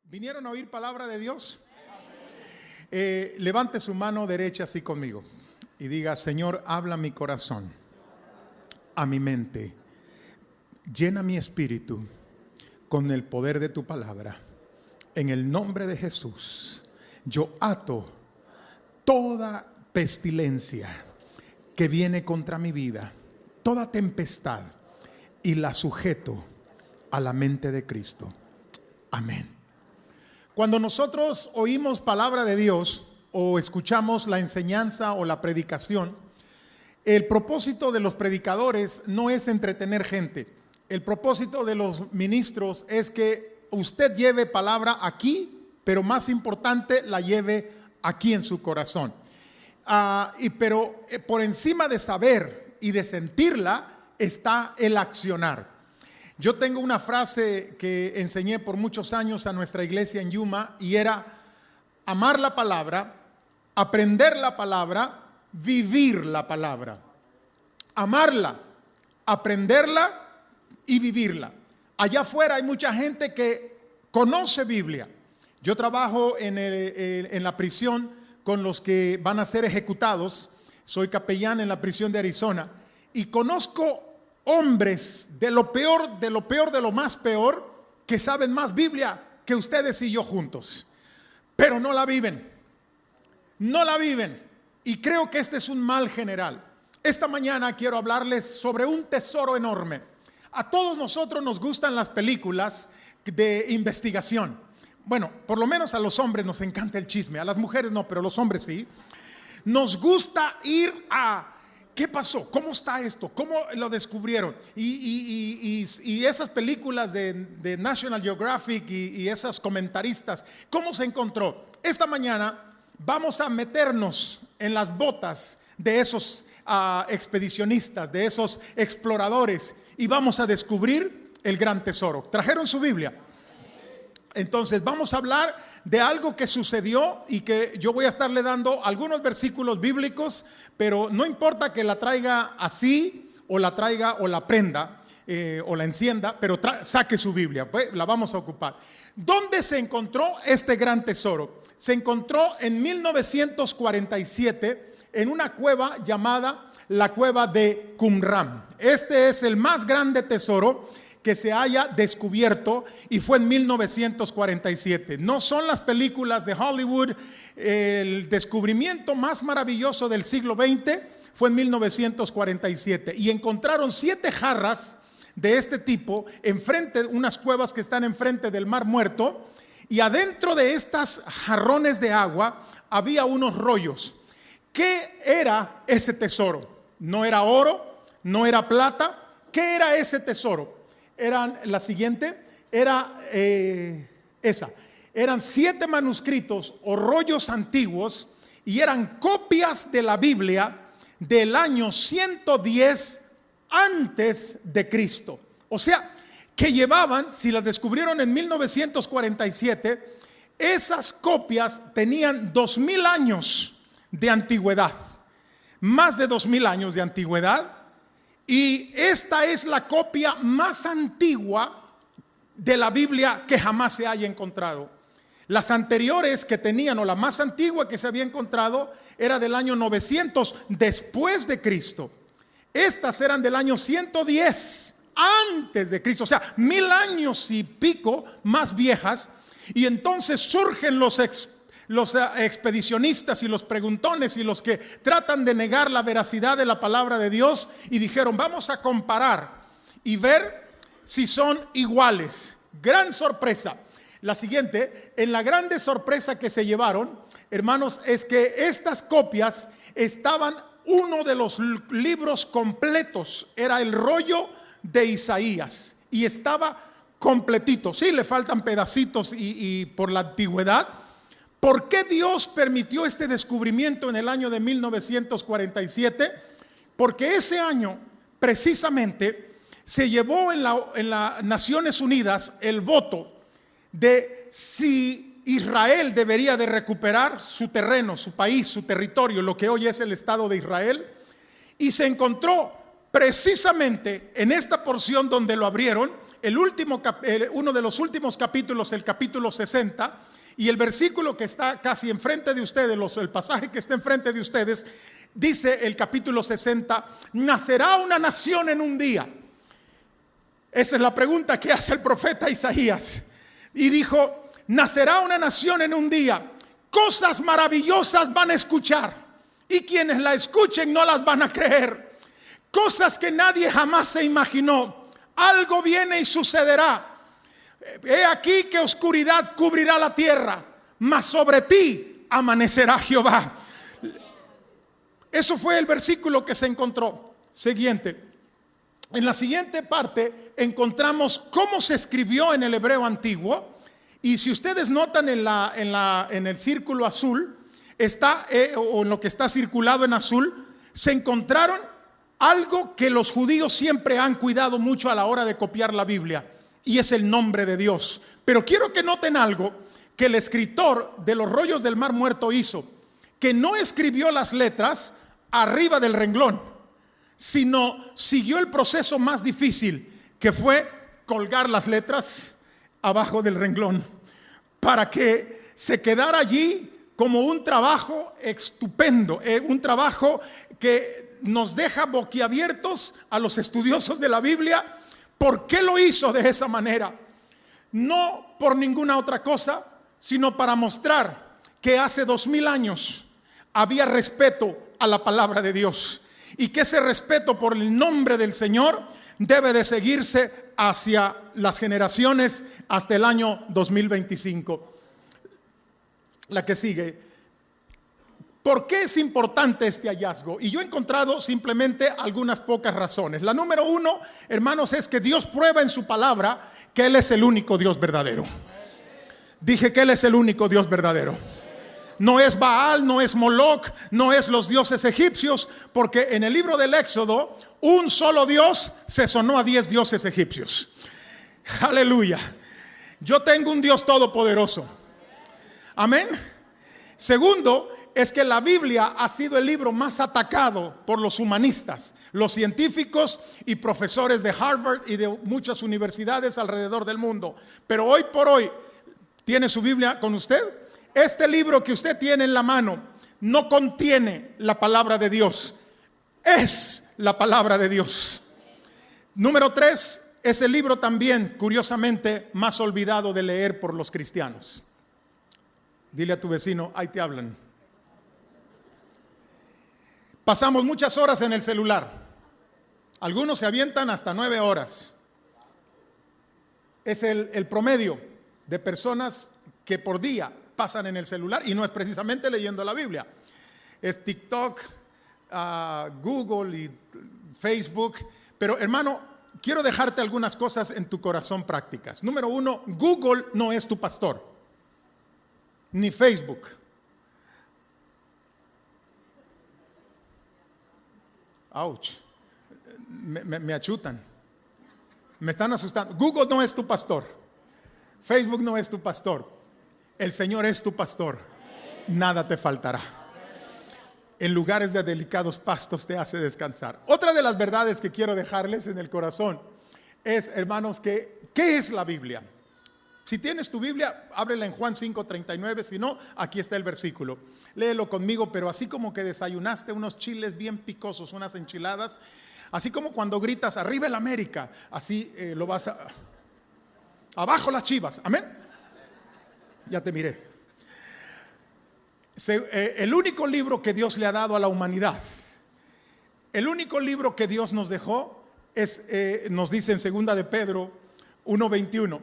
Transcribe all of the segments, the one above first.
¿Vinieron a oír palabra de Dios? Levante su mano derecha así conmigo y diga: Señor, habla a mi corazón, a mi mente, llena mi espíritu con el poder de tu palabra. En el nombre de Jesús, yo ato toda pestilencia que viene contra mi vida, toda tempestad, y la sujeto a la mente de Cristo. Amén. Cuando nosotros oímos palabra de Dios o escuchamos la enseñanza o la predicación, el propósito de los predicadores no es entretener gente. El propósito de los ministros es que usted lleve palabra aquí, pero más importante, la lleve aquí en su corazón. Pero por encima de saber y de sentirla está el accionar. Yo tengo una frase que enseñé por muchos años a nuestra iglesia en Yuma y era: amar la palabra, aprender la palabra, vivir la palabra. Amarla, aprenderla y vivirla. Allá afuera hay mucha gente que conoce Biblia. Yo trabajo en la prisión con los que van a ser ejecutados. Soy capellán en la prisión de Arizona y conozco hombres de lo peor, de lo más peor, que saben más Biblia que ustedes y yo juntos, pero no la viven. No la viven. Y creo que este es un mal general. Esta mañana quiero hablarles sobre un tesoro enorme. A todos nosotros nos gustan las películas de investigación. Bueno, por lo menos a los hombres nos encanta el chisme. A las mujeres no, pero a los hombres sí. Nos gusta ir a: ¿qué pasó? ¿Cómo está esto? ¿Cómo lo descubrieron? Y esas películas de National Geographic y esos comentaristas, ¿cómo se encontró? Esta mañana vamos a meternos en las botas de esos expedicionistas, de esos exploradores, y vamos a descubrir el gran tesoro. ¿Trajeron su Biblia? Entonces vamos a hablar de algo que sucedió y que yo voy a estarle dando algunos versículos bíblicos, pero no importa que la traiga así o la traiga o la prenda o la encienda, pero saque su Biblia, pues la vamos a ocupar. ¿Dónde se encontró este gran tesoro? Se encontró en 1947 en una cueva llamada la cueva de Qumran. Este es el más grande tesoro que se haya descubierto y fue en 1947. No son las películas de Hollywood. El descubrimiento más maravilloso del siglo XX fue en 1947 y encontraron 7 jarras de este tipo enfrente, unas cuevas que están enfrente del Mar Muerto, y adentro de estas jarrones de agua había unos rollos. ¿Qué era ese tesoro? No era oro, no era plata. ¿Qué era ese tesoro? Eran la siguiente, eran 7 manuscritos o rollos antiguos y eran copias de la Biblia del año 110 antes de Cristo. O sea, que llevaban, si las descubrieron en 1947, esas copias tenían 2000 años de antigüedad, más de 2000 años de antigüedad. Y esta es la copia más antigua de la Biblia que jamás se haya encontrado. Las anteriores que tenían, o la más antigua que se había encontrado, era del año 900 después de Cristo. Estas eran del año 110 antes de Cristo, o sea, 1000 años y pico más viejas. Y entonces surgen los expedicionistas y los preguntones y los que tratan de negar la veracidad de la palabra de Dios, y dijeron: vamos a comparar y ver si son iguales. Gran sorpresa. La siguiente, en la grande sorpresa que se llevaron, hermanos, es que estas copias estaban, uno de los libros completos era el rollo de Isaías y estaba completito. Sí, le faltan pedacitos y por la antigüedad. ¿Por qué Dios permitió este descubrimiento en el año de 1947? Porque ese año precisamente se llevó en las Naciones Unidas el voto de si Israel debería de recuperar su terreno, su país, su territorio, lo que hoy es el Estado de Israel, y se encontró precisamente en esta porción donde lo abrieron uno de los últimos capítulos, el capítulo 60, y el versículo que está casi enfrente de ustedes, el pasaje que está enfrente de ustedes, dice el capítulo 60, nacerá una nación en un día. Esa es la pregunta que hace el profeta Isaías. Y dijo, nacerá una nación en un día, cosas maravillosas van a escuchar, y quienes la escuchen no las van a creer. Cosas que nadie jamás se imaginó. Algo viene y sucederá. He aquí que oscuridad cubrirá la tierra, mas sobre ti amanecerá Jehová. Eso fue el versículo que se encontró. Siguiente. En la siguiente parte encontramos cómo se escribió en el hebreo antiguo. Y si ustedes notan en el círculo azul, o en lo que está circulado en azul, se encontraron algo que los judíos siempre han cuidado mucho a la hora de copiar la Biblia, y es el nombre de Dios. Pero quiero que noten algo que el escritor de los rollos del Mar Muerto hizo, que no escribió las letras arriba del renglón, sino siguió el proceso más difícil, que fue colgar las letras abajo del renglón, para que se quedara allí como un trabajo estupendo, un trabajo que nos deja boquiabiertos a los estudiosos de la Biblia. ¿Por qué lo hizo de esa manera? No por ninguna otra cosa, sino para mostrar que hace 2000 años había respeto a la palabra de Dios, y que ese respeto por el nombre del Señor debe de seguirse hacia las generaciones hasta el año 2025. La que sigue. ¿Por qué es importante este hallazgo? Y yo he encontrado simplemente algunas pocas razones. La número uno, hermanos, es que Dios prueba en su palabra que Él es el único Dios verdadero. Dije que Él es el único Dios verdadero. No es Baal, no es Moloch, no es los dioses egipcios, porque en el libro del Éxodo, un solo Dios se sonó a 10 dioses egipcios. Aleluya. Yo tengo un Dios todopoderoso. Amén. Segundo, es que la Biblia ha sido el libro más atacado por los humanistas, los científicos y profesores de Harvard y de muchas universidades alrededor del mundo. Pero hoy por hoy, ¿tiene su Biblia con usted? Este libro que usted tiene en la mano no contiene la palabra de Dios, es la palabra de Dios. Número 3, es el libro también, curiosamente, más olvidado de leer por los cristianos. Dile a tu vecino, ahí te hablan. Pasamos muchas horas en el celular. Algunos se avientan hasta 9 horas. Es el promedio de personas que por día pasan en el celular, y no es precisamente leyendo la Biblia. Es TikTok, Google y Facebook. Pero hermano, quiero dejarte algunas cosas en tu corazón prácticas. Número 1, Google no es tu pastor, ni Facebook. Ouch. Me achutan. Me están asustando. Google no es tu pastor. Facebook no es tu pastor. El Señor es tu pastor. Nada te faltará. En lugares de delicados pastos te hace descansar. Otra de las verdades que quiero dejarles en el corazón es, hermanos, ¿qué es la Biblia? Si tienes tu Biblia, ábrela en Juan 5:39, si no, aquí está el versículo. Léelo conmigo, pero así como que desayunaste unos chiles bien picosos, unas enchiladas, así como cuando gritas, arriba el América, así lo vas a... Abajo las Chivas, amén. Ya te miré. El único libro que Dios le ha dado a la humanidad, el único libro que Dios nos dejó, nos dice en 2 de Pedro 1:21,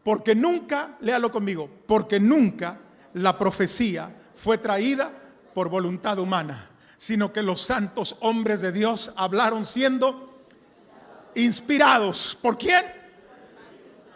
porque nunca, léalo conmigo, porque nunca la profecía fue traída por voluntad humana, sino que los santos hombres de Dios hablaron siendo inspirados. ¿Por quién?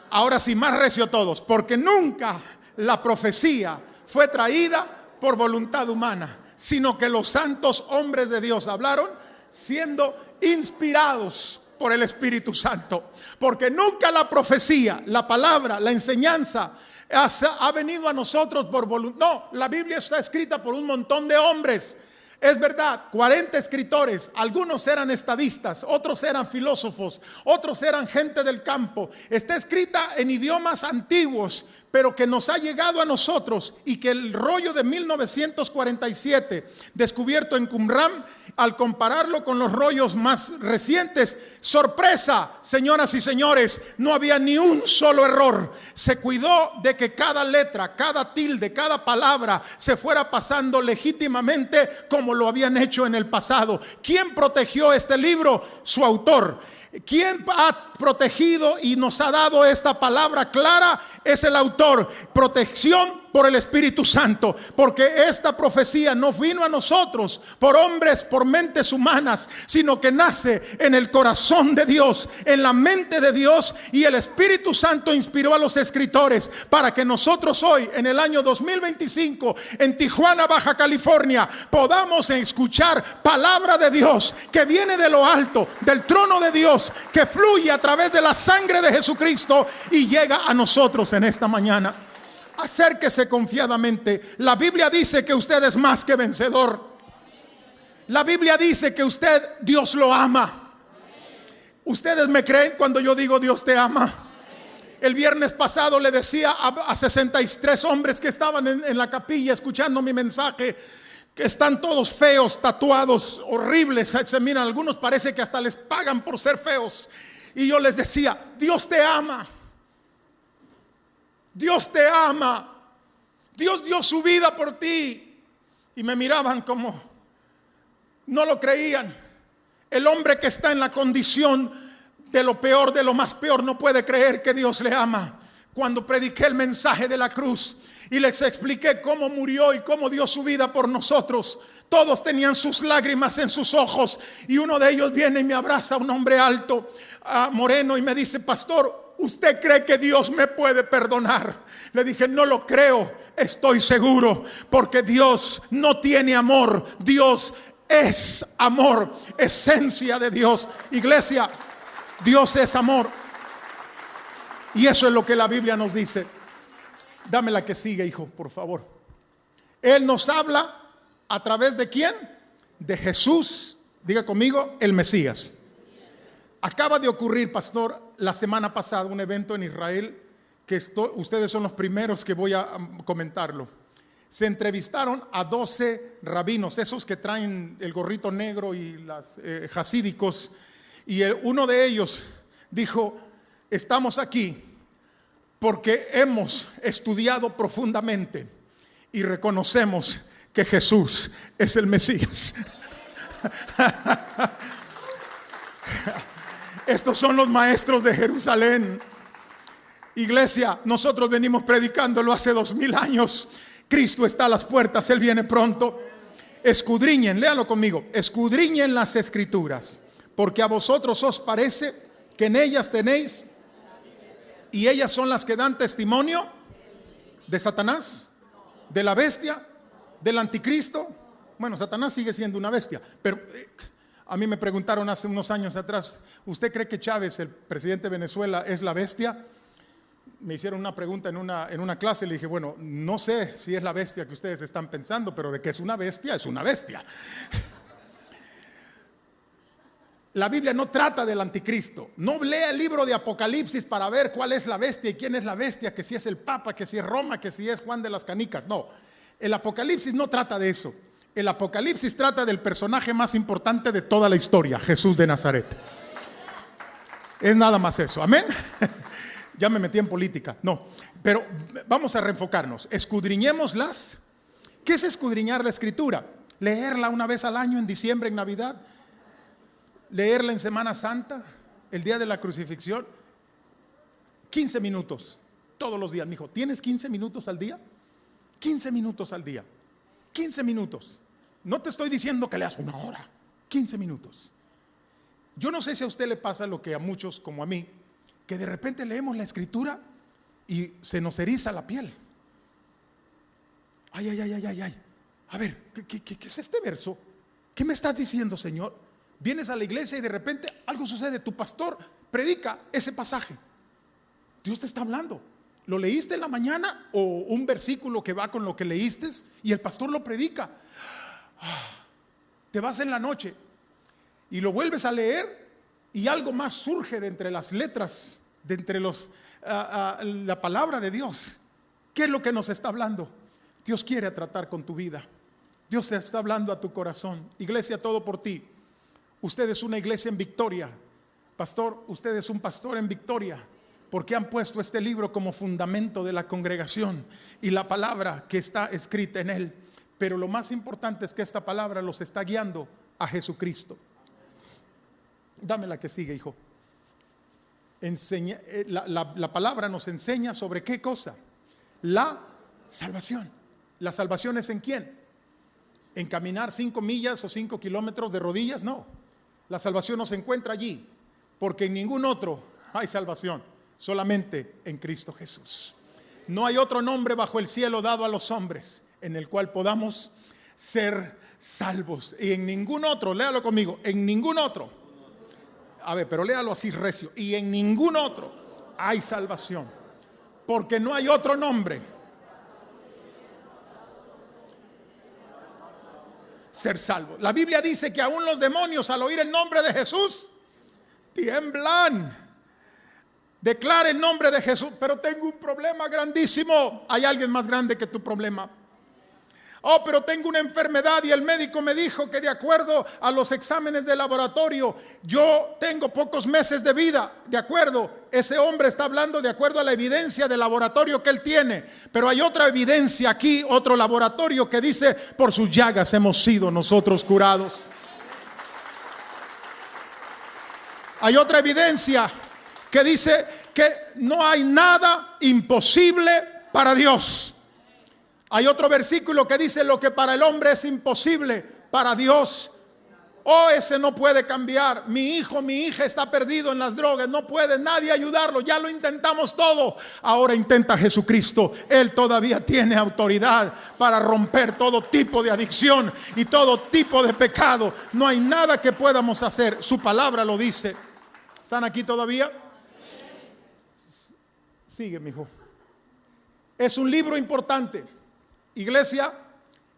Ahora sí, más recio todos. Porque nunca la profecía fue traída por voluntad humana, sino que los santos hombres de Dios hablaron siendo inspirados por el Espíritu Santo. Porque nunca la profecía, la palabra, la enseñanza ha venido a nosotros por voluntad. No, la Biblia está escrita por un montón de hombres. Es verdad, 40 escritores, algunos eran estadistas, otros eran filósofos, otros eran gente del campo. Está escrita en idiomas antiguos, pero que nos ha llegado a nosotros, y que el rollo de 1947, descubierto en Qumran, al compararlo con los rollos más recientes, sorpresa, señoras y señores, no había ni un solo error. Se cuidó de que cada letra, cada tilde, cada palabra se fuera pasando legítimamente como lo habían hecho en el pasado. ¿Quién protegió este libro? Su autor. ¿Quién ha protegido y nos ha dado esta palabra clara? Es el autor. Protección por el Espíritu Santo, porque esta profecía no vino a nosotros por hombres, por mentes humanas, sino que nace en el corazón de Dios, en la mente de Dios, y el Espíritu Santo inspiró a los escritores para que nosotros hoy, en el año 2025, en Tijuana, Baja California, podamos escuchar palabra de Dios que viene de lo alto, del trono de Dios, que fluye a través de la sangre de Jesucristo y llega a nosotros en esta mañana. Acérquese confiadamente. La Biblia dice que usted es más que vencedor. La Biblia dice que usted, Dios lo ama. ¿Ustedes me creen cuando yo digo Dios te ama? El viernes pasado le decía a 63 hombres que estaban en la capilla escuchando mi mensaje, que están todos feos, tatuados, horribles. Se miran, algunos parece que hasta les pagan por ser feos. Y yo les decía, Dios te ama. Dios te ama. Dios dio su vida por ti. Y me miraban como no lo creían. El hombre que está en la condición de lo peor, de lo más peor, no puede creer que Dios le ama. Cuando prediqué el mensaje de la cruz y les expliqué cómo murió y cómo dio su vida por nosotros, todos tenían sus lágrimas en sus ojos. Y uno de ellos viene y me abraza, un hombre alto, moreno, y me dice, pastor, ¿usted cree que Dios me puede perdonar? Le dije, no lo creo, estoy seguro, porque Dios no tiene amor. Dios es amor, esencia de Dios. Iglesia, Dios es amor. Y eso es lo que la Biblia nos dice. Dame la que sigue, hijo, por favor. Él nos habla a través de ¿quién? De Jesús. Diga conmigo, el Mesías. Acaba de ocurrir, pastor, la semana pasada un evento en Israel que ustedes son los primeros que voy a comentarlo. Se entrevistaron a 12 rabinos, esos que traen el gorrito negro y los jasídicos, y uno de ellos dijo, estamos aquí porque hemos estudiado profundamente y reconocemos que Jesús es el Mesías. Estos son los maestros de Jerusalén. Iglesia, nosotros venimos predicándolo hace 2000 años. Cristo está a las puertas, Él viene pronto. Escudriñen, léalo conmigo. Escudriñen las Escrituras, porque a vosotros os parece que en ellas tenéis, y ellas son las que dan testimonio de Satanás, de la bestia, del anticristo. Bueno, Satanás sigue siendo una bestia, pero a mí me preguntaron hace unos años atrás, ¿usted cree que Chávez, el presidente de Venezuela, es la bestia? Me hicieron una pregunta en una clase y le dije, bueno, no sé si es la bestia que ustedes están pensando, pero de que es una bestia, es una bestia. La Biblia no trata del anticristo. No lea el libro de Apocalipsis para ver cuál es la bestia y quién es la bestia, que si es el Papa, que si es Roma, que si es Juan de las Canicas. No, el Apocalipsis no trata de eso. El Apocalipsis trata del personaje más importante de toda la historia, Jesús de Nazaret. Es nada más eso, amén. Ya me metí en política, no, pero vamos a reenfocarnos. Escudriñémoslas. ¿Qué es escudriñar la Escritura? Leerla una vez al año, en diciembre, en Navidad. Leerla en Semana Santa, el día de la crucifixión. 15 minutos todos los días. Mijo, ¿tienes 15 minutos al día? 15 minutos al día. 15 minutos. No te estoy diciendo que leas una hora. 15 minutos. Yo no sé si a usted le pasa lo que a muchos como a mí, que de repente leemos la Escritura y se nos eriza la piel. Ay, ay, ay, ay, ay, ay. A ver, ¿qué es este verso? ¿Qué me estás diciendo, Señor? Vienes a la iglesia y de repente algo sucede. Tu pastor predica ese pasaje. Dios te está hablando. ¿Lo leíste en la mañana o un versículo que va con lo que leíste y el pastor lo predica? te vas en la noche y lo vuelves a leer y algo más surge de entre las letras, de entre la palabra de Dios. ¿Qué es lo que nos está hablando? Dios quiere tratar con tu vida. Dios te está hablando a tu corazón. Iglesia, todo por ti. Usted es una iglesia en victoria. Pastor, usted es un pastor en victoria, porque han puesto este libro como fundamento de la congregación y la palabra que está escrita en él. Pero lo más importante es que esta palabra los está guiando a Jesucristo. Dame la que sigue, hijo. La palabra nos enseña sobre qué cosa. La salvación. ¿La salvación es en quién? ¿En caminar 5 millas o 5 kilómetros de rodillas? No. La salvación no se encuentra allí, porque en ningún otro hay salvación, solamente en Cristo Jesús. No hay otro nombre bajo el cielo dado a los hombres en el cual podamos ser salvos. Y en ningún otro, léalo conmigo, en ningún otro. A ver, pero léalo así recio. Y en ningún otro hay salvación, porque no hay otro nombre. Ser salvo. La Biblia dice que aún los demonios al oír el nombre de Jesús tiemblan. Declara el nombre de Jesús. Pero tengo un problema grandísimo. Hay alguien más grande que tu problema. Oh, pero tengo una enfermedad y el médico me dijo que de acuerdo a los exámenes de laboratorio yo tengo pocos meses de vida. De acuerdo, ese hombre está hablando de acuerdo a la evidencia de laboratorio que él tiene. Pero hay otra evidencia aquí, otro laboratorio que dice: por sus llagas hemos sido nosotros curados. Hay otra evidencia que dice que no hay nada imposible para Dios. Hay otro versículo que dice: lo que para el hombre es imposible, para Dios, oh, ese no puede cambiar. Mi hijo, mi hija está perdido en las drogas, no puede nadie ayudarlo, ya lo intentamos todo. Ahora intenta Jesucristo. Él todavía tiene autoridad para romper todo tipo de adicción y todo tipo de pecado. No hay nada que podamos hacer, su palabra lo dice. ¿Están aquí todavía? Sigue, mi hijo. Es un libro importante. Iglesia,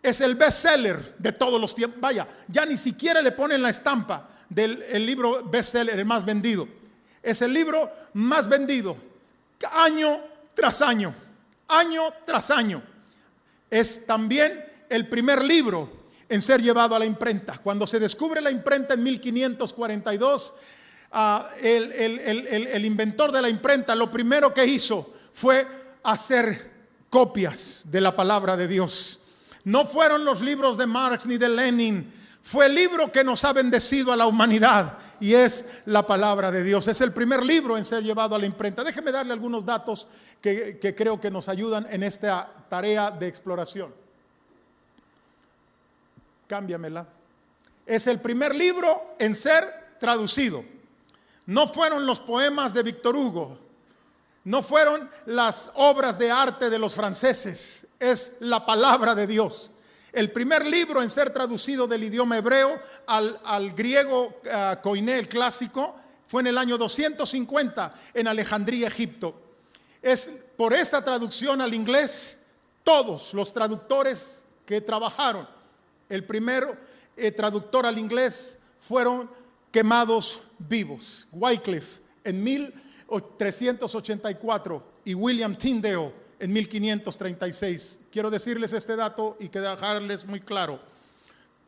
es el bestseller de todos los tiempos. Vaya, ya ni siquiera le ponen la estampa del libro bestseller, el más vendido. Es el libro más vendido año tras año, año tras año. Es también el primer libro en ser llevado a la imprenta. Cuando se descubre la imprenta en 1542, el inventor de la imprenta lo primero que hizo fue hacer copias de la palabra de Dios. No fueron los libros de Marx ni de Lenin, fue el libro que nos ha bendecido a la humanidad y es la palabra de Dios. Es el primer libro en ser llevado a la imprenta. Déjeme darle algunos datos que creo que nos ayudan en esta tarea de exploración. Cámbiamela. Es el primer libro en ser traducido. No fueron los poemas de Víctor Hugo, no fueron las obras de arte de los franceses, es la palabra de Dios. El primer libro en ser traducido del idioma hebreo al griego koiné, el clásico, fue en el año 250 en Alejandría, Egipto. Es por esta traducción al inglés, todos los traductores que trabajaron, el primer traductor al inglés, fueron quemados vivos. Wycliffe en 1384 y William Tyndale en 1536. Quiero decirles este dato y que dejarles muy claro.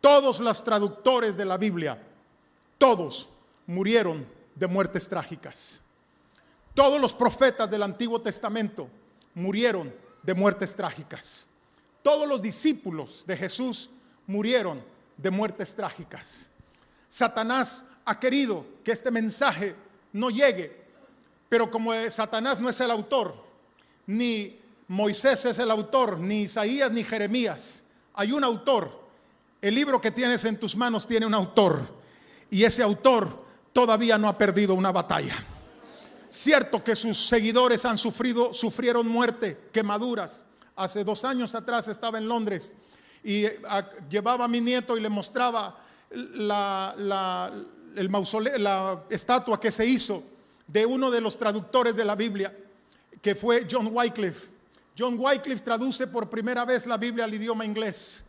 Todos los traductores de la Biblia, todos murieron de muertes trágicas. Todos los profetas del Antiguo Testamento murieron de muertes trágicas. Todos los discípulos de Jesús murieron de muertes trágicas. Satanás ha querido que este mensaje no llegue, pero como Satanás no es el autor, ni Moisés es el autor, ni Isaías ni Jeremías, hay un autor. El libro que tienes en tus manos tiene un autor, y ese autor todavía no ha perdido una batalla. Cierto que sus seguidores sufrieron muerte, quemaduras. Hace 2 años atrás estaba en Londres y llevaba a mi nieto y le mostraba el mausoleo, la estatua que se hizo de uno de los traductores de la Biblia, que fue John Wycliffe. John Wycliffe traduce por primera vez la Biblia al idioma inglés.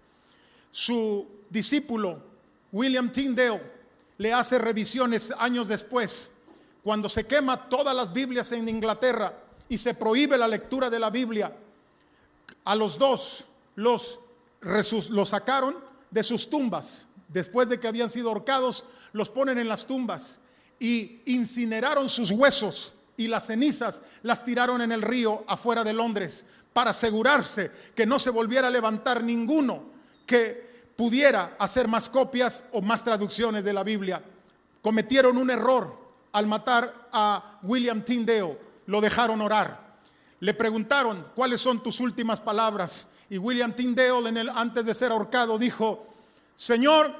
Su discípulo William Tyndale le hace revisiones años después, cuando se quema todas las Biblias en Inglaterra y se prohíbe la lectura de la Biblia. A los dos los sacaron de sus tumbas. Después de que habían sido ahorcados, los ponen en las tumbas y incineraron sus huesos, y las cenizas las tiraron en el río afuera de Londres, para asegurarse que no se volviera a levantar ninguno que pudiera hacer más copias o más traducciones de la Biblia. Cometieron un error al matar a William Tyndale. Lo dejaron orar. Le preguntaron: ¿cuáles son tus últimas palabras? Y William Tyndale, antes de ser ahorcado, dijo: Señor,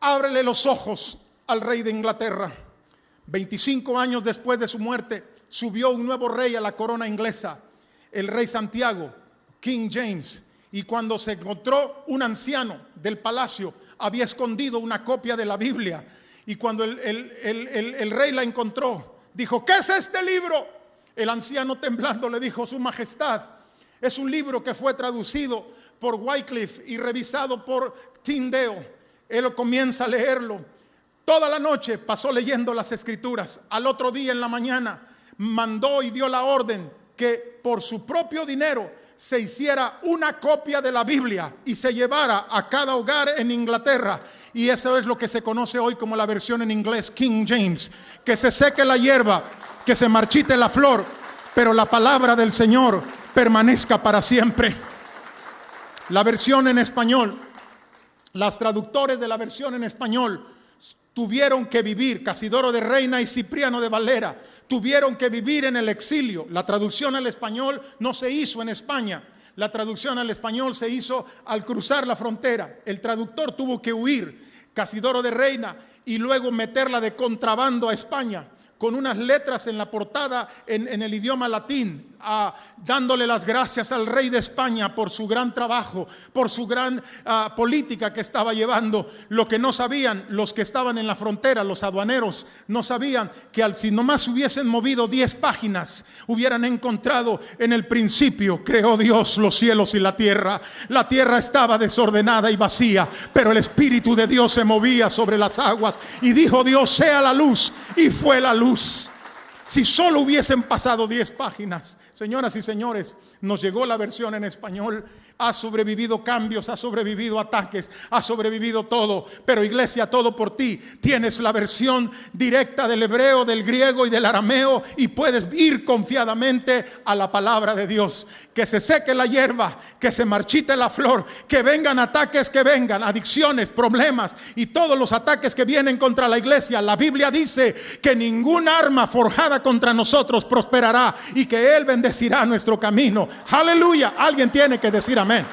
ábrele los ojos al rey de Inglaterra. 25 años después de su muerte, subió un nuevo rey a la corona inglesa, el rey Santiago, King James. Y cuando se encontró un anciano del palacio, había escondido una copia de la Biblia. Y cuando el rey la encontró, dijo: ¿qué es este libro? El anciano, temblando, le dijo: Su Majestad, es un libro que fue traducido por Wycliffe y revisado por Tyndale. Él comienza a leerlo. Toda la noche pasó leyendo las escrituras. Al otro día en la mañana mandó y dio la orden que por su propio dinero se hiciera una copia de la Biblia y se llevara a cada hogar en Inglaterra. Y eso es lo que se conoce hoy como la versión en inglés King James. Que se seque la hierba, que se marchite la flor, pero la palabra del Señor permanezca para siempre. La versión en español, las traductores de la versión en español tuvieron que vivir, Casidoro de Reina y Cipriano de Valera, tuvieron que vivir en el exilio. La traducción al español no se hizo en España. La traducción al español se hizo al cruzar la frontera. El traductor tuvo que huir, Casidoro de Reina, y luego meterla de contrabando a España, con unas letras en la portada en el idioma latín, dándole las gracias al rey de España por su gran trabajo, por su gran política que estaba llevando. Lo que no sabían los que estaban en la frontera, los aduaneros, no sabían que si nomás hubiesen movido 10 páginas, hubieran encontrado: en el principio creó Dios los cielos y la tierra. La tierra estaba desordenada y vacía, pero el Espíritu de Dios se movía sobre las aguas, y dijo Dios: sea la luz, y fue la luz. Si solo hubiesen pasado 10 páginas, señoras y señores, nos llegó la versión en español. Ha sobrevivido cambios, ha sobrevivido ataques, ha sobrevivido todo. Pero iglesia, todo por ti. Tienes la versión directa del hebreo, del griego y del arameo, y puedes ir confiadamente a la palabra de Dios. Que se seque la hierba, que se marchite la flor, que vengan ataques, que vengan adicciones, problemas y todos los ataques que vienen contra la iglesia. La Biblia dice que ninguna arma forjada contra nosotros prosperará, y que Él bendecirá nuestro camino. Aleluya. Alguien tiene que decir amén.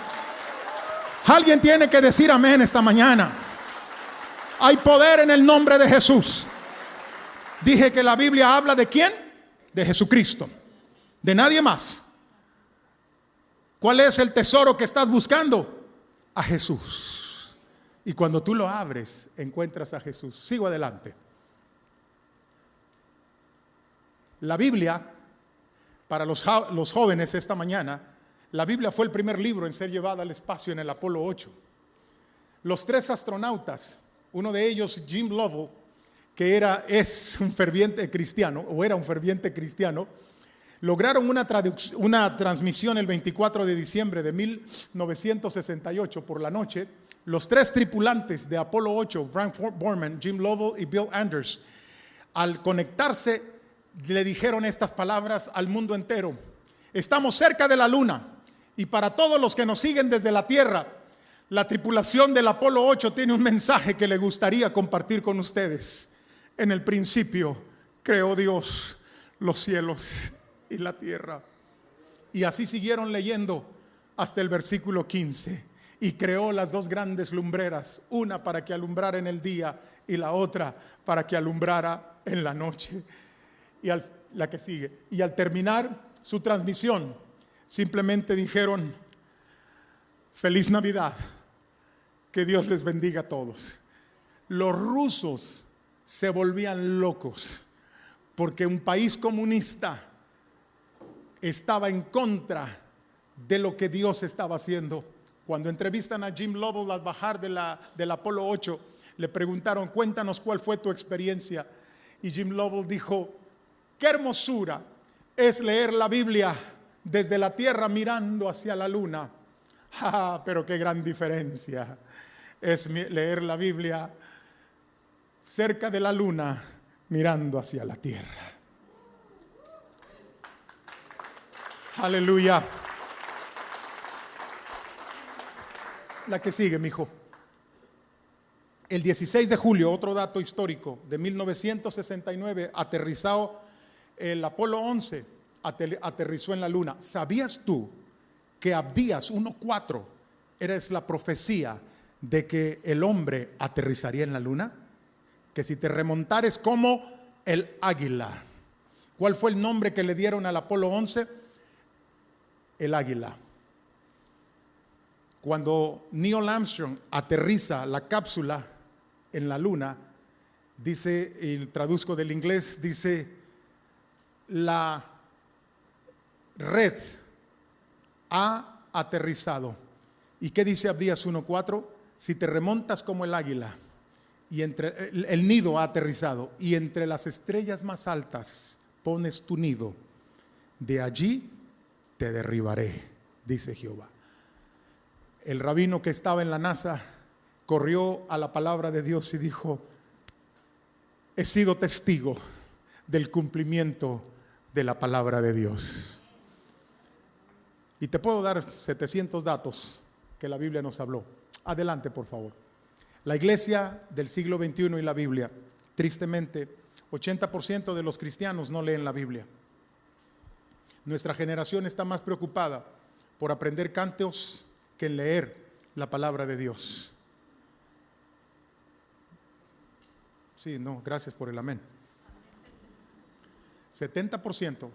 Alguien tiene que decir amén esta mañana. Hay poder en el nombre de Jesús. Dije que la Biblia habla ¿de quién? De Jesucristo, de nadie más. ¿Cuál es el tesoro que estás buscando? A Jesús. Y cuando tú lo abres, encuentras a Jesús. Sigo adelante. La Biblia, para los jóvenes esta mañana, la Biblia fue el primer libro en ser llevada al espacio en el Apolo 8. Los 3 astronautas, uno de ellos Jim Lovell, que era un ferviente cristiano, lograron una transmisión el 24 de diciembre de 1968 por la noche. Los 3 tripulantes de Apolo 8, Frank Borman, Jim Lovell y Bill Anders, al conectarse, le dijeron estas palabras al mundo entero: estamos cerca de la luna, y para todos los que nos siguen desde la tierra, la tripulación del Apolo 8 tiene un mensaje que le gustaría compartir con ustedes. En el principio creó Dios los cielos y la tierra. Y así siguieron leyendo hasta el versículo 15. Y creó las 2 grandes lumbreras, una para que alumbrara en el día y la otra para que alumbrara en la noche. Y la que sigue. Y al terminar su transmisión, simplemente dijeron: feliz Navidad, que Dios les bendiga a todos. Los rusos se volvían locos porque un país comunista estaba en contra de lo que Dios estaba haciendo. Cuando entrevistan a Jim Lovell al bajar del Apolo 8, Le preguntaron, cuéntanos cuál fue tu experiencia. Y Jim Lovell dijo, qué hermosura es leer la Biblia desde la tierra mirando hacia la luna. Pero qué gran diferencia es leer la Biblia cerca de la luna mirando hacia la tierra. Aleluya. La que sigue, mijo. El 16 de julio, otro dato histórico, de 1969, aterrizado el Apolo 11, aterrizó en la luna. ¿Sabías tú que Abdías 1:4 era la profecía de que el hombre aterrizaría en la luna? Que si te remontares como el águila. ¿Cuál fue el nombre que le dieron al Apolo 11? El águila. Cuando Neil Armstrong aterriza la cápsula en la luna, dice, y traduzco del inglés, dice, la red ha aterrizado. ¿Y qué dice Abdías 1:4? Si te remontas como el águila, y el nido ha aterrizado, y entre las estrellas más altas pones tu nido, de allí te derribaré, dice Jehová. El rabino que estaba en la NASA corrió a la palabra de Dios y dijo, he sido testigo del cumplimiento de la palabra de Dios. Y te puedo dar 700 datos que la Biblia nos habló. Adelante, por favor. La iglesia del siglo XXI y la Biblia, tristemente, 80% de los cristianos no leen la Biblia. Nuestra generación está más preocupada por aprender cantos que en leer la palabra de Dios. Sí, no, gracias por el amén. 70%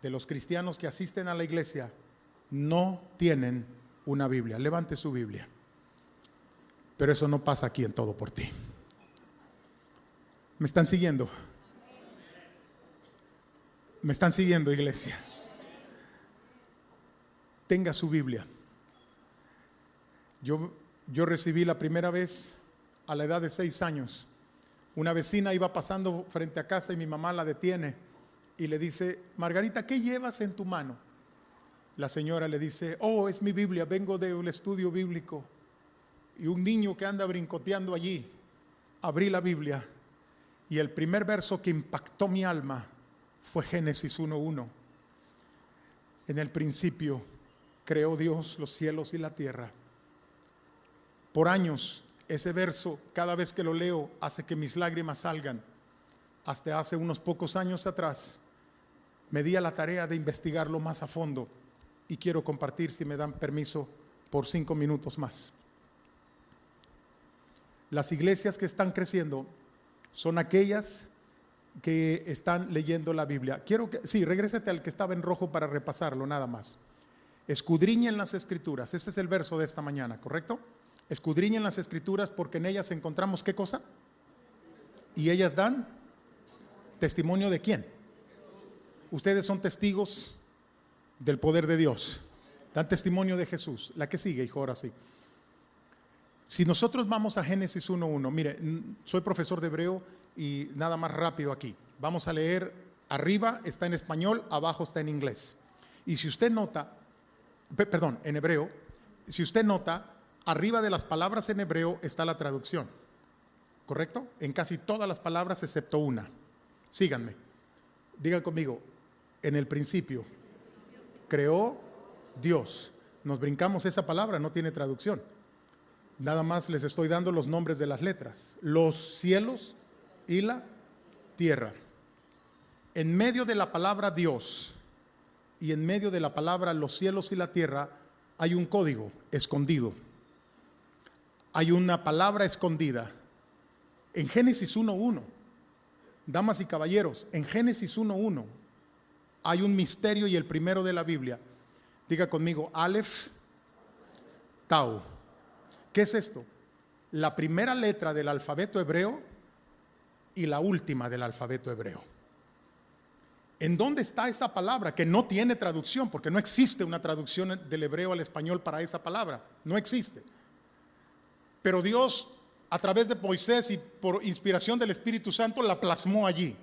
de los cristianos que asisten a la iglesia no tienen una Biblia. Levante su Biblia. Pero eso no pasa aquí en Todo por Ti. ¿Me están siguiendo? ¿Me están siguiendo, iglesia? Tenga su Biblia. Yo recibí la primera vez a la edad de 6 años. Una vecina iba pasando frente a casa y mi mamá la detiene y le dice, Margarita, ¿qué llevas en tu mano? La señora le dice, oh, es mi Biblia, vengo del estudio bíblico. Y un niño que anda brincoteando allí, abrí la Biblia y el primer verso que impactó mi alma fue Génesis 1:1. En el principio creó Dios los cielos y la tierra. Por años, ese verso, cada vez que lo leo, hace que mis lágrimas salgan. Hasta hace unos pocos años atrás, me di a la tarea de investigarlo más a fondo y quiero compartir, si me dan permiso, por 5 minutos más. Las iglesias que están creciendo son aquellas que están leyendo la Biblia. Regrésate al que estaba en rojo para repasarlo, nada más. Escudriñen las Escrituras. Este es el verso de esta mañana, ¿correcto? Escudriñen las Escrituras porque en ellas encontramos ¿qué cosa? Y ellas dan testimonio de ¿quién? Ustedes son testigos del poder de Dios. Dan testimonio de Jesús. La que sigue, hijo, ahora sí. Si nosotros vamos a Génesis 1:1, mire, soy profesor de hebreo y nada más rápido aquí. Vamos a leer, arriba está en español, abajo está en inglés. Y si usted nota, en hebreo, si usted nota, arriba de las palabras en hebreo está la traducción, ¿correcto? En casi todas las palabras excepto una. Síganme, digan conmigo, en el principio creó Dios. Nos brincamos esa palabra, no tiene traducción. Nada más les estoy dando los nombres de las letras. Los cielos y la tierra. En medio de la palabra Dios y en medio de la palabra los cielos y la tierra hay un código escondido. Hay una palabra escondida. En Génesis 1:1, damas y caballeros, en Génesis 1:1 hay un misterio y el primero de la Biblia. Diga conmigo, Aleph, Tau. ¿Qué es esto? La primera letra del alfabeto hebreo y la última del alfabeto hebreo. ¿En dónde está esa palabra que no tiene traducción? Porque no existe una traducción del hebreo al español para esa palabra. No existe. Pero Dios a través de Moisés y por inspiración del Espíritu Santo la plasmó allí.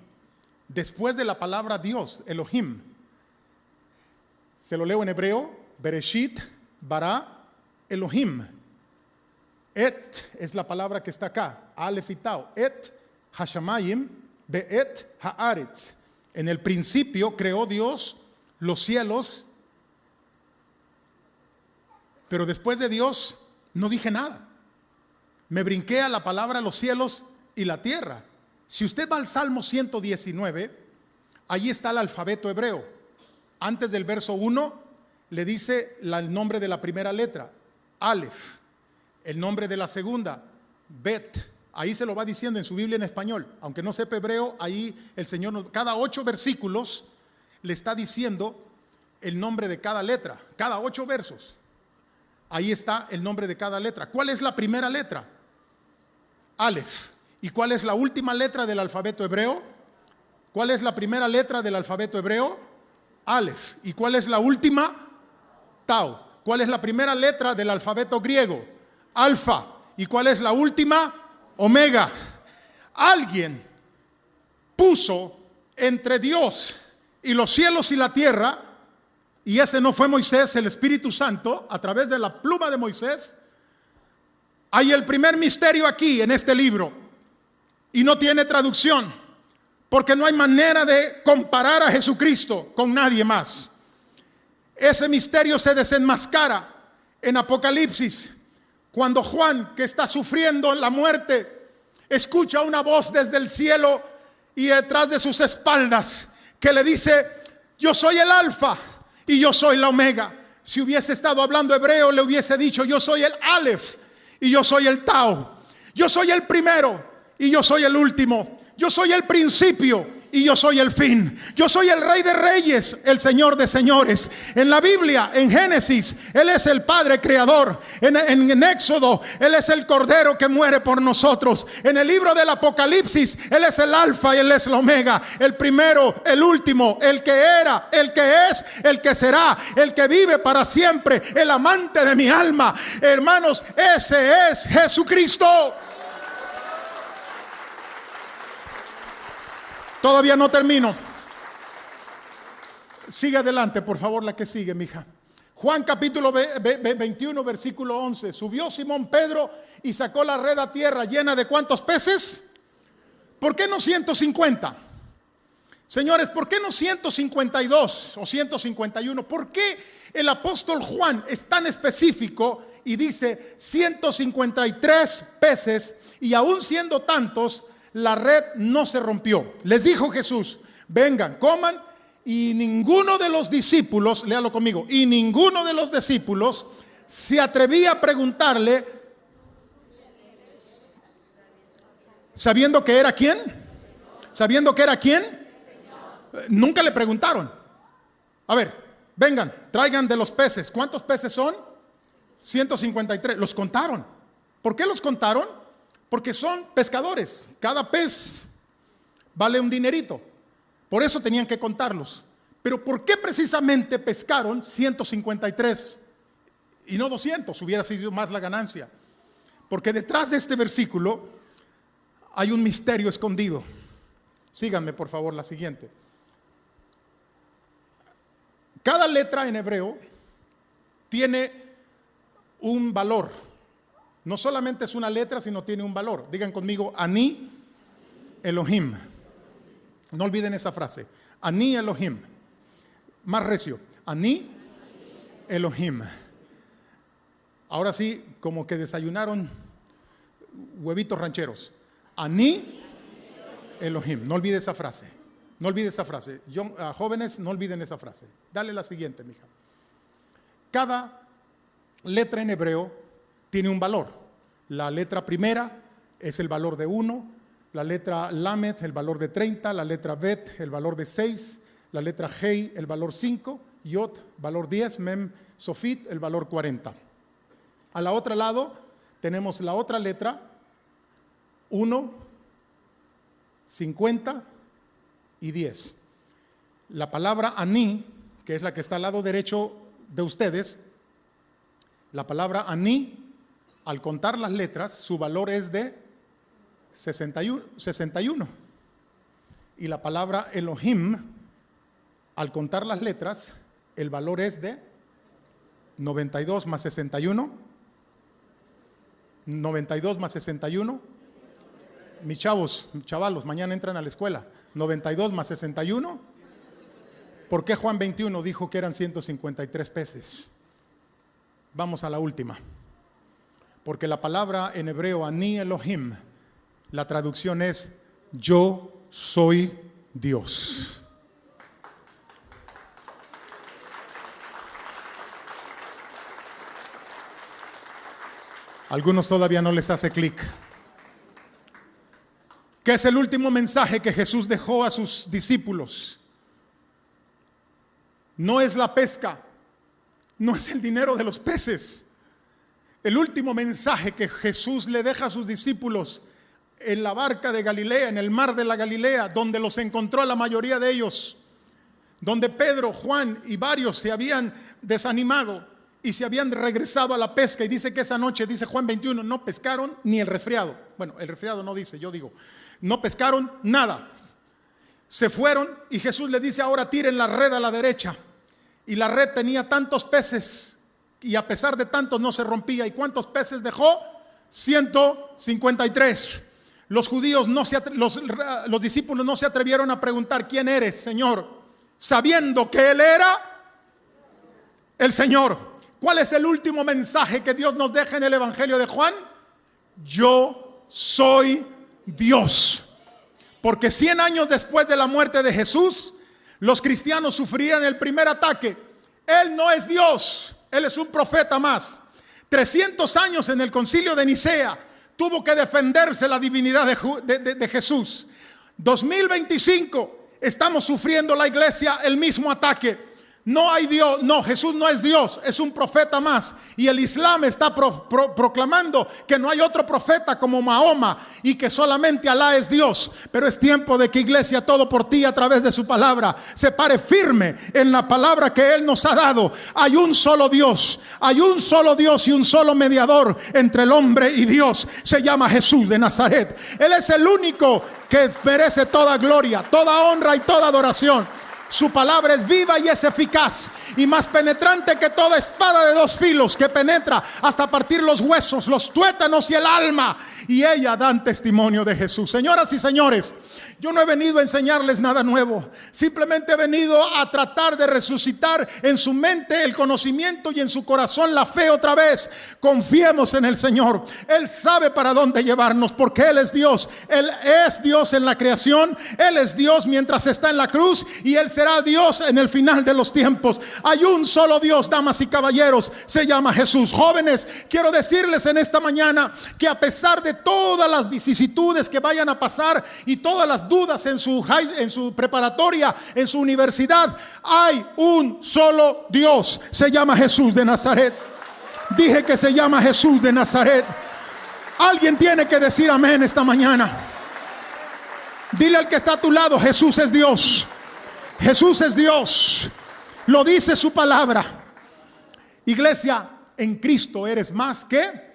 Después de la palabra Dios, Elohim. Se lo leo en hebreo, Bereshit, bara, Elohim. Et es la palabra que está acá, Aleph y Tau. Et hashamayim, be'et haaretz. En el principio creó Dios los cielos, pero después de Dios no dije nada. Me brinqué a la palabra los cielos y la tierra. Si usted va al Salmo 119, allí está el alfabeto hebreo. Antes del verso 1 le dice el nombre de la primera letra, Aleph. El nombre de la segunda, Bet. Ahí se lo va diciendo en su Biblia en español. Aunque no sepa hebreo, ahí el Señor, cada 8 versículos, le está diciendo el nombre de cada letra. Cada 8 versos. Ahí está el nombre de cada letra. ¿Cuál es la primera letra? Aleph. ¿Y cuál es la última letra del alfabeto hebreo? ¿Cuál es la primera letra del alfabeto hebreo? Aleph. ¿Y cuál es la última? Tau. ¿Cuál es la primera letra del alfabeto griego? Alfa. ¿Y cuál es la última? Omega. Alguien puso entre Dios y los cielos y la tierra, y ese no fue Moisés, el Espíritu Santo, a través de la pluma de Moisés. Hay el primer misterio aquí en este libro, y no tiene traducción, porque no hay manera de comparar a Jesucristo con nadie más. Ese misterio se desenmascara en Apocalipsis, cuando Juan, que está sufriendo la muerte, escucha una voz desde el cielo y detrás de sus espaldas que le dice: yo soy el alfa y yo soy la omega. Si hubiese estado hablando hebreo, le hubiese dicho: yo soy el Aleph y yo soy el Tau. Yo soy el primero y yo soy el último. Yo soy el principio y yo soy el fin. Yo soy el Rey de Reyes, el Señor de Señores. En la Biblia, en Génesis, Él es el Padre Creador. En Éxodo, Él es el Cordero que muere por nosotros. En el libro del Apocalipsis, Él es el Alfa y Él es la Omega. El primero, el último, el que era, el que es, el que será, el que vive para siempre, el amante de mi alma. Hermanos, ese es Jesucristo. Todavía no termino. Sigue adelante, por favor, la que sigue, mija. Juan capítulo 21, versículo 11. Subió Simón Pedro y sacó la red a tierra llena de ¿cuántos peces? ¿Por qué no 150? Señores, ¿por qué no 152 o 151? ¿Por qué el apóstol Juan es tan específico y dice 153 peces, y aún siendo tantos, la red no se rompió? Les dijo Jesús: vengan, coman. Y ninguno de los discípulos, léalo conmigo, y ninguno de los discípulos se atrevía a preguntarle, sabiendo que era quién, sabiendo que era quién. Nunca le preguntaron: a ver, vengan, traigan de los peces. ¿Cuántos peces son? 153. Los contaron. ¿Por qué los contaron? Porque son pescadores. Cada pez vale un dinerito. Por eso tenían que contarlos. Pero ¿por qué precisamente pescaron 153 y no 200? Hubiera sido más la ganancia. Porque detrás de este versículo hay un misterio escondido. Síganme, por favor, la siguiente. Cada letra en hebreo tiene un valor. No solamente es una letra, sino tiene un valor. Digan conmigo: Ani Elohim. No olviden esa frase. Ani Elohim. Más recio. Ani Elohim. Ahora sí, como que desayunaron huevitos rancheros. Ani Elohim. No olvide esa frase. No olvide esa frase. Jóvenes, no olviden esa frase. Dale la siguiente, mija. Cada letra en hebreo tiene un valor. La letra primera es el valor de 1, la letra Lamed el valor de 30, la letra Bet el valor de 6, la letra Hei el valor 5, Yod valor 10, Mem Sofit el valor 40. A la otra lado tenemos la otra letra 1, 50 y 10. La palabra Ani, que es la que está al lado derecho de ustedes, la palabra Ani, al contar las letras, su valor es de 61. Y la palabra Elohim, al contar las letras, el valor es de 92 más 61. 92 más 61. Mis chavalos, mañana entran a la escuela. 92 más 61. ¿Por qué Juan 21 dijo que eran 153 peces? Vamos a la última. Porque la palabra en hebreo, Ani Elohim, la traducción es yo soy Dios. Algunos todavía no les hace clic. ¿Qué es el último mensaje que Jesús dejó a sus discípulos? No es la pesca, no es el dinero de los peces. El último mensaje que Jesús le deja a sus discípulos en la barca de Galilea, en el mar de la Galilea, donde los encontró a la mayoría de ellos, donde Pedro, Juan y varios se habían desanimado y se habían regresado a la pesca. Y dice que esa noche, dice Juan 21, no pescaron ni el resfriado. Bueno, el resfriado no dice, yo digo, no pescaron nada. Se fueron y Jesús les dice, ahora tiren la red a la derecha. Y la red tenía tantos peces y a pesar de tantos no se rompía. ¿Y cuántos peces dejó? 153. Los judíos, los discípulos no se atrevieron a preguntar, ¿quién eres, Señor? Sabiendo que Él era el Señor. ¿Cuál es el último mensaje que Dios nos deja en el Evangelio de Juan? Yo soy Dios. Porque 100 años después de la muerte de Jesús, los cristianos sufrían el primer ataque. Él no es Dios, Él es un profeta más. 300 años en el concilio de Nicea tuvo que defenderse la divinidad de Jesús. 2025 estamos sufriendo la iglesia el mismo ataque. No hay Dios, no, Jesús no es Dios, es un profeta más. Y el Islam está proclamando que no hay otro profeta como Mahoma y que solamente Alá es Dios. Pero es tiempo de que, iglesia, todo por ti a través de su palabra se pare firme en la palabra que Él nos ha dado. Hay un solo Dios y un solo mediador entre el hombre y Dios. Se llama Jesús de Nazaret. Él es el único que merece toda gloria, toda honra y toda adoración. Su palabra es viva y es eficaz y más penetrante que toda espada de dos filos, que penetra hasta partir los huesos, los tuétanos y el alma, y ella dan testimonio de Jesús. Señoras y señores, yo no he venido a enseñarles nada nuevo, simplemente he venido a tratar de resucitar en su mente el conocimiento y en su corazón la fe otra vez. Confiemos en el Señor. Él sabe para dónde llevarnos, porque Él es Dios. Él es Dios en la creación, Él es Dios mientras está en la cruz, y Él será Dios en el final de los tiempos. Hay un solo Dios, damas y caballeros, se llama Jesús. Jóvenes, quiero decirles en esta mañana que a pesar de todas las vicisitudes que vayan a pasar y todas las dudas en su preparatoria, en su universidad, hay un solo Dios, se llama Jesús de Nazaret. Dije que se llama Jesús de Nazaret. Alguien tiene que decir amén esta mañana. Dile al que está a tu lado, Jesús es Dios. Jesús es Dios. Lo dice su palabra. Iglesia, en Cristo eres más que.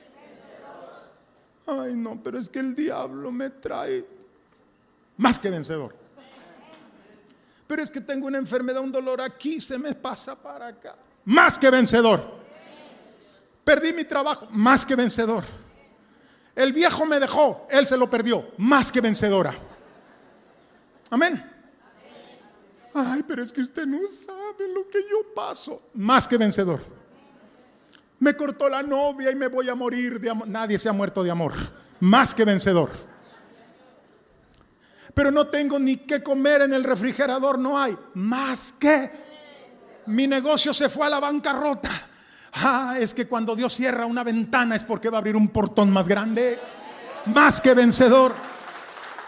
Ay, no, pero es que el diablo me trae más que vencedor. Pero es que tengo una enfermedad, un dolor aquí, se me pasa para acá. Más que vencedor. Perdí mi trabajo, más que vencedor. El viejo me dejó, él se lo perdió, más que vencedora. Amén. Ay, pero es que usted no sabe lo que yo paso. Más que vencedor. Me cortó la novia y me voy a morir de amor. Nadie se ha muerto de amor. Más que vencedor. Pero no tengo ni qué comer en el refrigerador, no hay. Más que. Mi negocio se fue a la bancarrota. Es que cuando Dios cierra una ventana es porque va a abrir un portón más grande. Más que vencedor.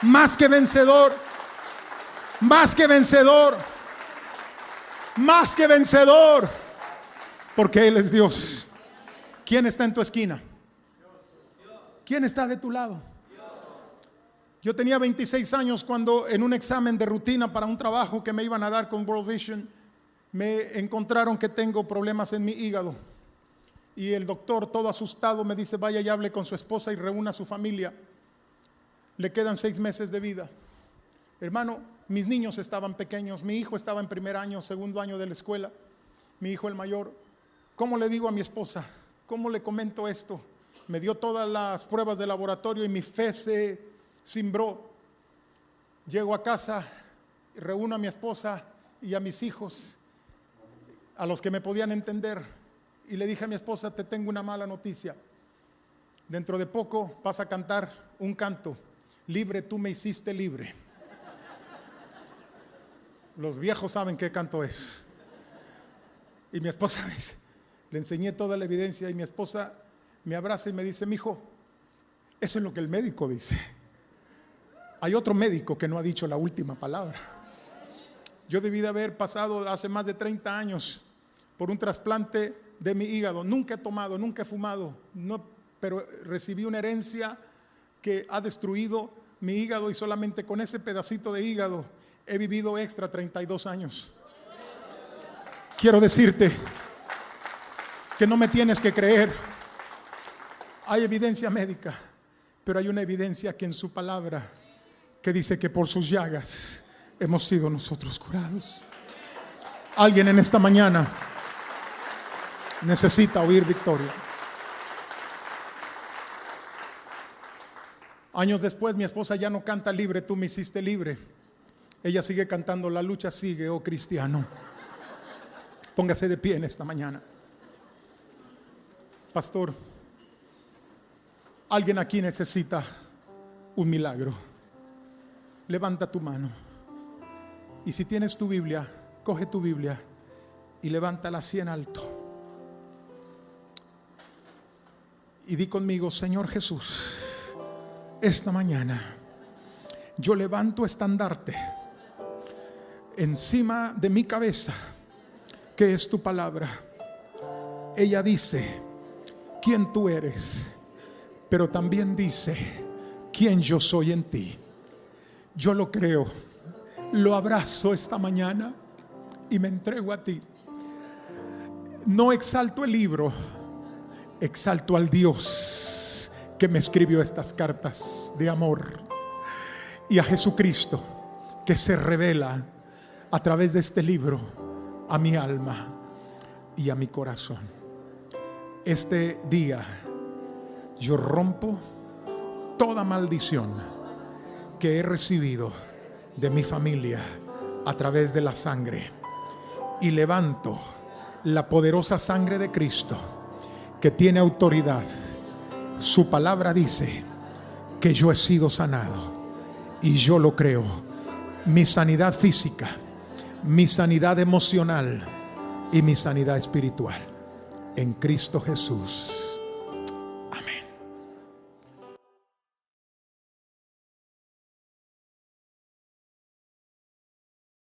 Más que vencedor. Más que vencedor. Más que vencedor. Porque Él es Dios. ¿Quién está en tu esquina? ¿Quién está de tu lado? Yo tenía 26 años cuando en un examen de rutina para un trabajo que me iban a dar con World Vision, me encontraron que tengo problemas en mi hígado. Y el doctor, todo asustado, me dice, vaya y hable con su esposa y reúna a su familia. le quedan 6 meses de vida. Hermano, mis niños estaban pequeños. Mi hijo estaba en primer año, segundo año de la escuela. Mi hijo el mayor. ¿Cómo le digo a mi esposa? ¿Cómo le comento esto? Me dio todas las pruebas de laboratorio y mi fe se cimbró. Llego a casa, reúno a mi esposa y a mis hijos, a los que me podían entender, y le dije a mi esposa: te tengo una mala noticia. Dentro de poco vas a cantar un canto: libre tú me hiciste libre. Los viejos saben qué canto es. Y mi esposa me dice, le enseñé toda la evidencia, y mi esposa me abraza y me dice: mijo, eso es lo que el médico dice. Hay otro médico que no ha dicho la última palabra. Yo debí de haber pasado hace más de 30 años por un trasplante de mi hígado. Nunca he tomado, nunca he fumado, pero recibí una herencia que ha destruido mi hígado, y solamente con ese pedacito de hígado he vivido extra 32 años. Quiero decirte que no me tienes que creer. Hay evidencia médica, pero hay una evidencia que en su palabra, que dice que por sus llagas hemos sido nosotros curados. Alguien en esta mañana necesita oír victoria. Años después, mi esposa ya no canta libre tú me hiciste libre. Ella sigue cantando la lucha sigue, oh cristiano. Póngase de pie en esta mañana. Pastor, alguien aquí necesita un milagro. Levanta tu mano. Y si tienes tu Biblia, coge tu Biblia y levántala así en alto. Y di conmigo: Señor Jesús, esta mañana yo levanto estandarte encima de mi cabeza, que es tu palabra. Ella dice quién tú eres, pero también dice quién yo soy en ti. Yo lo creo, lo abrazo esta mañana y me entrego a ti. No exalto el libro, exalto al Dios que me escribió estas cartas de amor, y a Jesucristo que se revela a través de este libro a mi alma y a mi corazón. Este día yo rompo toda maldición que he recibido de mi familia a través de la sangre, y levanto la poderosa sangre de Cristo que tiene autoridad. Su palabra dice que yo he sido sanado, y yo lo creo. Mi sanidad física, mi sanidad emocional y mi sanidad espiritual en Cristo Jesús.